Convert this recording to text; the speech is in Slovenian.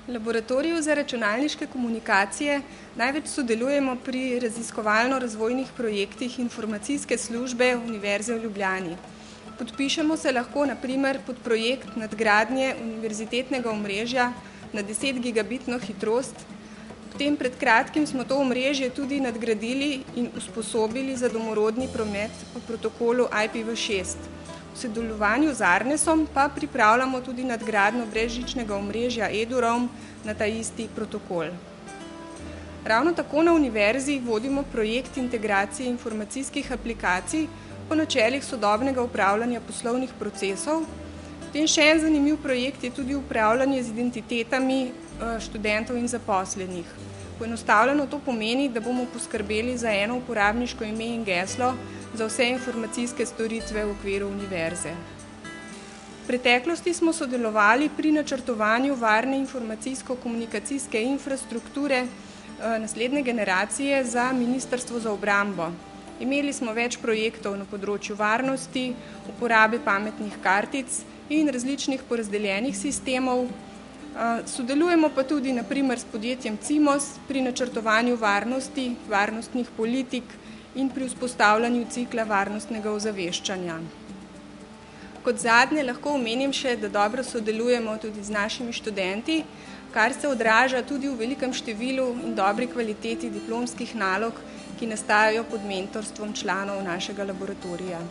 V laboratoriju za računalniške komunikacije največ sodelujemo pri raziskovalno-razvojnih projektih informacijske službe Univerze v Ljubljani. Podpišemo se lahko na primer pod projekt nadgradnje univerzitetnega omrežja na 10 gigabitno hitrost. Potem pred kratkim smo to omrežje tudi nadgradili in usposobili za domorodni promet po protokolu IPv6. V sodelovanju z Arnesom pa pripravljamo tudi nadgradnjo brezžičnega omrežja EduRoam na ta isti protokol. Ravno tako na univerzi vodimo projekt integracije informacijskih aplikacij po načelih sodobnega upravljanja poslovnih procesov. Potem še en zanimiv projekt je tudi upravljanje z identitetami študentov in zaposlenih. Poenostavljeno to pomeni, da bomo poskrbeli za eno uporabniško ime in geslo za vse informacijske storitve v okviru univerze. V preteklosti smo sodelovali pri načrtovanju varne informacijsko-komunikacijske infrastrukture naslednje generacije za Ministrstvo za obrambo. Imeli smo več projektov na področju varnosti, uporabe pametnih kartic in različnih porazdeljenih sistemov. Sodelujemo pa tudi na primer s podjetjem Cimos pri načrtovanju varnosti, varnostnih politik in pri vzpostavljanju cikla varnostnega ozaveščanja. Kot zadnje lahko omenim še, da dobro sodelujemo tudi z našimi študenti, kar se odraža tudi v velikem številu in dobri kvaliteti diplomskih nalog, ki nastajajo pod mentorstvom članov našega laboratorija.